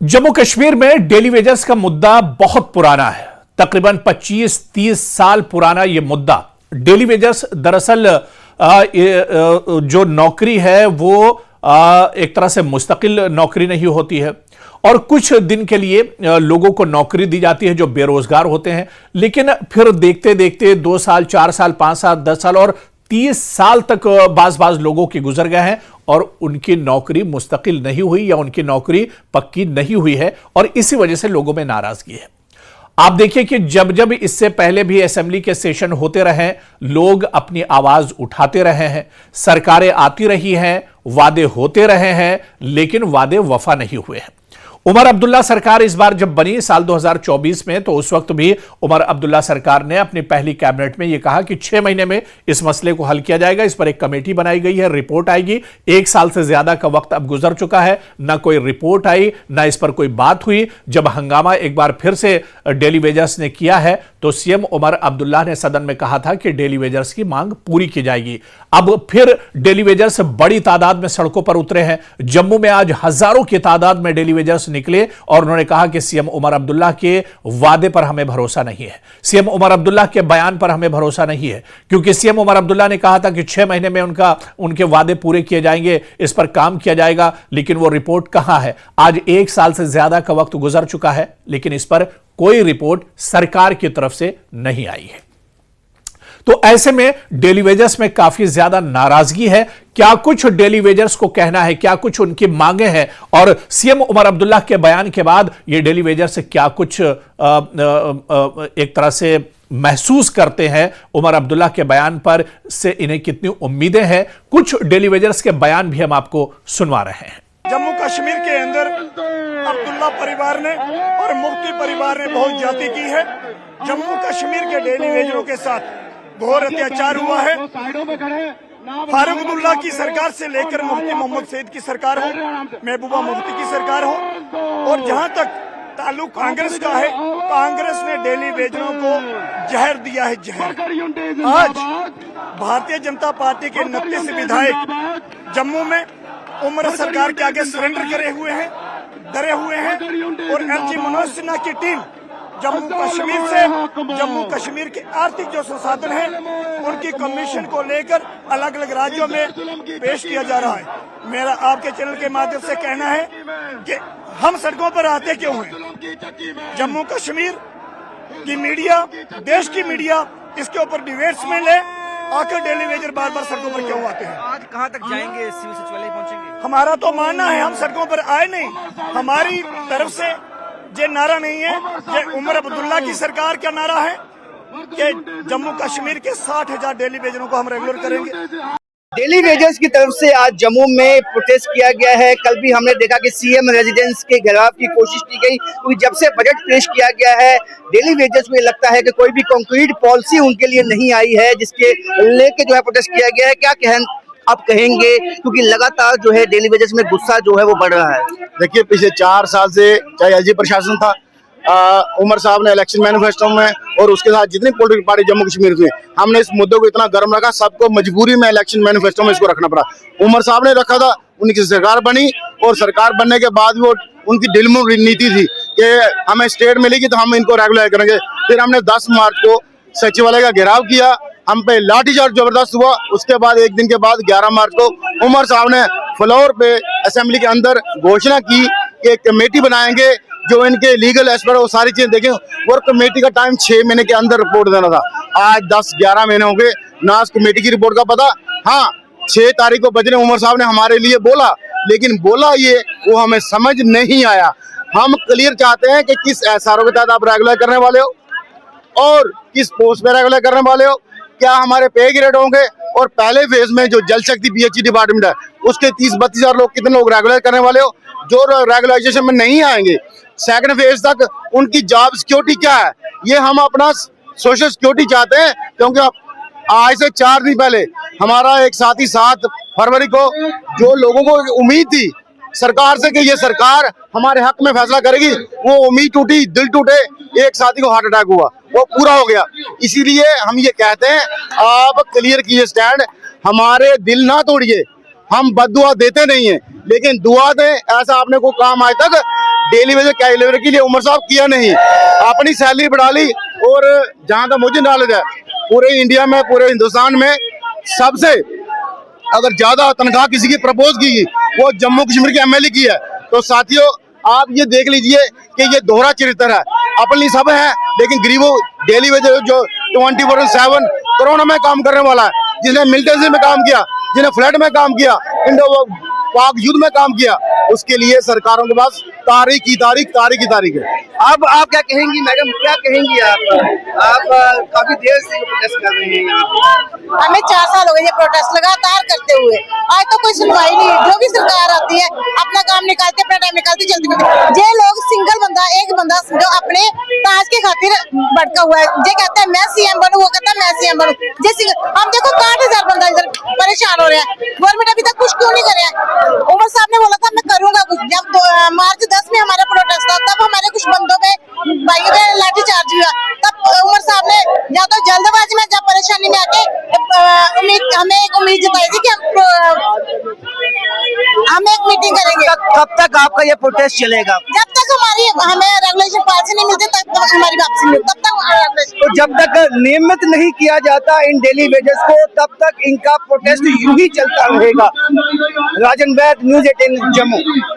जम्मू कश्मीर में daily wages का मुद्दा बहुत पुराना है। तकरीबन 25-30 साल पुराना यह मुद्दा। डेली वेजेस दरअसल जो नौकरी है वो एक तरह से मुस्तकिल नौकरी नहीं होती है और कुछ दिन के लिए लोगों को नौकरी दी जाती है जो बेरोजगार होते हैं, लेकिन फिर देखते देखते 2 साल, 4 साल, 5 साल, 10 साल और 30 साल तक बाज लोगों के गुजर गए हैं और उनकी नौकरी मुस्तकिल नहीं हुई या उनकी नौकरी पक्की नहीं हुई है और इसी वजह से लोगों में नाराजगी है। आप देखिए कि जब जब इससे पहले भी असेंबली के सेशन होते रहे, लोग अपनी आवाज उठाते रहे हैं, सरकारें आती रही हैं, वादे होते रहे हैं, लेकिन वादे वफा नहीं हुए हैं। उमर अब्दुल्ला सरकार इस बार जब बनी साल 2024 में, तो उस वक्त भी उमर अब्दुल्ला सरकार ने अपनी पहली कैबिनेट में यह कहा कि 6 महीने में इस मसले को हल किया जाएगा। इस पर एक कमेटी बनाई गई है, रिपोर्ट आएगी। 1 साल से ज्यादा का वक्त अब गुजर चुका है, ना कोई रिपोर्ट आई, ना इस पर कोई बात हुई। जब हंगामा एक बार फिर से डेली वेजर्स ने किया है तो सीएम उमर अब्दुल्ला ने सदन में कहा था कि डेली वेजर्स की मांग पूरी की जाएगी। अब फिर डेली वेजर्स बड़ी तादाद में सड़कों पर उतरे हैं। जम्मू में आज हजारों की तादाद में डेली वेजर्स निकले और उन्होंने कहा कि सीएम उमर अब्दुल्ला के वादे पर हमें भरोसा नहीं है, सीएम उमर अब्दुल्ला के बयान पर हमें भरोसा नहीं है, क्योंकि सीएम उमर अब्दुल्ला ने कहा था कि 6 महीने में उनके वादे पूरे किए जाएंगे, इस पर काम किया जाएगा, लेकिन वो रिपोर्ट कहां है? आज 1 साल से ज्यादा का वक्त गुजर चुका है, लेकिन इस पर कोई रिपोर्ट सरकार की तरफ से नहीं आई है। तो ऐसे में डेली वेजर्स में काफी ज्यादा नाराजगी है। क्या कुछ डेली वेजर्स को कहना है, क्या कुछ उनकी मांगे हैं और सीएम उमर अब्दुल्ला के बयान के बाद ये डेली वेजर्स क्या कुछ एक तरह से महसूस करते हैं, उमर अब्दुल्ला के बयान पर से इन्हें कितनी उम्मीदें हैं, कुछ डेली वेजर्स के बयान भी हम आपको सुनवा रहे हैं। जम्मू कश्मीर के अंदर अब्दुल्ला परिवार ने और मुफ्ती परिवार ने बहुत ज्यादती की है। जम्मू कश्मीर के डेली वेजरों के साथ घोर अत्याचार हुआ है। फारूक अब्दुल्ला की सरकार से लेकर मुफ्ती मोहम्मद सईद की सरकार हो, महबूबा मुफ्ती की सरकार हो, और जहां तक ताल्लुक कांग्रेस का है, कांग्रेस ने डेली वेजरों को जहर दिया है, जहर। आज भारतीय जनता पार्टी के 29 विधायक जम्मू में उमर सरकार के आगे सरेंडर करे हुए हैं, डरे हुए हैं, और एलजी मनोज सिन्हा की टीम जम्मू कश्मीर के आर्थिक जो संसाधन हैं उनकी कमीशन को लेकर अलग अलग राज्यों में पेश किया जा रहा है। मेरा आपके चैनल के माध्यम से कहना है कि हम सड़कों पर आते क्यों हैं? जम्मू कश्मीर की मीडिया, देश की मीडिया इसके ऊपर डिबेट्स में ले, आकर डेली वेजर बार बार सड़कों पर क्यों आते हैं? आज कहां तक जाएंगे? सिविल सचिवालय पहुंचेंगे? हमारा तो मानना है हम सड़कों पर आए नहीं, हमारी तरफ से ये नारा नहीं है, ये उमर अब्दुल्ला की सरकार का नारा है कि जम्मू कश्मीर के 60,000 डेली वेजरों को हम रेगुलर करेंगे। डेली वेजर्स की तरफ से आज जम्मू में प्रोटेस्ट किया गया है। कल भी हमने देखा कि सीएम रेजिडेंस के घेराव की कोशिश की गई, क्योंकि जब से बजट पेश किया गया है डेली वेजर्स को लगता है कि कोई भी कॉन्क्रीट पॉलिसी उनके लिए नहीं आई है, जिसके लेके जो है प्रोटेस्ट किया गया है। क्या आप कहेंगे, क्योंकि लगातार जो है डेली वेजर्स में गुस्सा जो है वो बढ़ रहा है? देखिए, पिछले 4 साल से चाहे एलजी प्रशासन था, उमर साहब ने इलेक्शन मैनिफेस्टो में और उसके साथ जितनी पॉलिटिकल पार्टी जम्मू कश्मीर में, हमने इस मुद्दे को इतना गर्म रखा, सबको मजबूरी में इलेक्शन मैनिफेस्टो में इसको रखना पड़ा। उमर साहब ने रखा था, उनकी सरकार बनी और सरकार बनने के बाद वो उनकी ढिलमुल नीति थी कि हमें स्टेट मिलेगी तो हम इनको रेगुलर करेंगे। फिर हमने 10 मार्च को सचिवालय का घेराव किया, हम पे लाठीचार्ज जबरदस्त हुआ। उसके बाद एक दिन के बाद 11 मार्च को उमर साहब ने फ्लोर पे असेंबली के अंदर घोषणा की कि एक कमेटी बनाएंगे जो इनके लीगल एस्पेक्ट वो सारी चीजें देखें, और कमेटी का टाइम 6 महीने के अंदर रिपोर्ट देना था। आज 10-11 महीने हो गए, ना उस कमेटी की रिपोर्ट का पता। हाँ, 6 तारीख को बजने उमर साहब ने हमारे लिए बोला, लेकिन बोला ये वो हमें समझ नहीं आया। हम क्लियर चाहते हैं कि किस एसआरओ के तहत आप रेगुलर करने वाले हो और किस पोस्ट पे रेगुलर करने वाले हो, क्या हमारे पे ग्रेड होंगे, और पहले फेज में जो जल शक्ति पीएचई डिपार्टमेंट है उसके 30-32 हजार लोग, कितने लोग रेगुलर करने वाले हो जो रेगुलराइजेशन में नहीं आएंगे? सेकंड फेज तक उनकी जॉब सिक्योरिटी क्या है? ये हम अपना सोशल सिक्योरिटी चाहते हैं, क्योंकि आज से 4 दिन पहले हमारा एक साथी 7 फरवरी को जो लोगों को उम्मीद थी सरकार से कि ये सरकार हमारे हक में फैसला करेगी, वो उम्मीद टूटी, दिल टूटे। एक साथी को हार्ट अटैक हुआ, वो पूरा हो गया। इसीलिए हम ये कहते हैं, आप क्लियर कीजिए स्टैंड, हमारे दिल ना तोड़िए। हम बद्दुआ देते नहीं है, लेकिन दुआ दें। ऐसा आपने को काम आज तक डेली वेजेस कैलकुलेट के लिए उमर साहब किया नहीं, अपनी सैलरी बढ़ा ली। और जहां तक मुझे नॉलेज है, पूरे इंडिया में, पूरे हिंदुस्तान में सबसे अगर ज्यादा तनख्वाह किसी की प्रपोज की वो जम्मू कश्मीर के एमएलए की है। तो साथियों आप ये देख लीजिए कि ये दोहरा चरित्र है। अपनी सब है लेकिन गरीबों डेली वेजेस जो 24/7 कोरोना में काम करने वाला है, जिसने मिलिटेंसी में काम किया, जिसने फ्लड में काम किया, इंडो पाक युद्ध में काम किया, उसके लिए सरकारों के पास तारीख की तारीख है। अब आप क्या कहेंगी मैडम, क्या कहेंगी आप काफी देर से प्रोटेस्ट कर रहे हैं यहाँ पे। हमें 4 साल हो गए ये प्रोटेस्ट लगातार करते हुए, आज तो कोई सुनवाई नहीं। जो भी सरकार आती है अपना काम निकालते, अपना टाइम निकालती, चलती। ये लोग सिंगल बंदा, एक बंदा जो अपने ताज के खातिर भटका हुआ है, ये कहता है मैं सीएम बनूं, वो कहता है मैं सीएम बनूं। हम देखो 60,000 बंदा इधर परेशान हो रहा है, गवर्नमेंट अभी तक कुछ क्यों नहीं कर रहा है। उमर साहब ने बोला था मैं करूंगा कुछ, जब मार्च 10 में हमारा प्रोटेस्ट था तब हमारे कुछ बंदों पे भाइयों पे लाठीचार्ज हुआ, तब उमर साहब ने या तो जल्दबाजी में या परेशानी में आके हमें एक उम्मीद जताई थी कि हम एक मीटिंग करेंगे। कब तक आपका ये प्रोटेस्ट चलेगा? जब तक हमें रेगुलेशन पास नहीं मिलती तब तक हमारी वापसी नहीं, तब तक तो जब तक नियमित नहीं किया जाता इन डेली वेजेस को, तब तक इनका प्रोटेस्ट यूं ही चलता रहेगा। राजन वैद, न्यूज़ 18 जम्मू।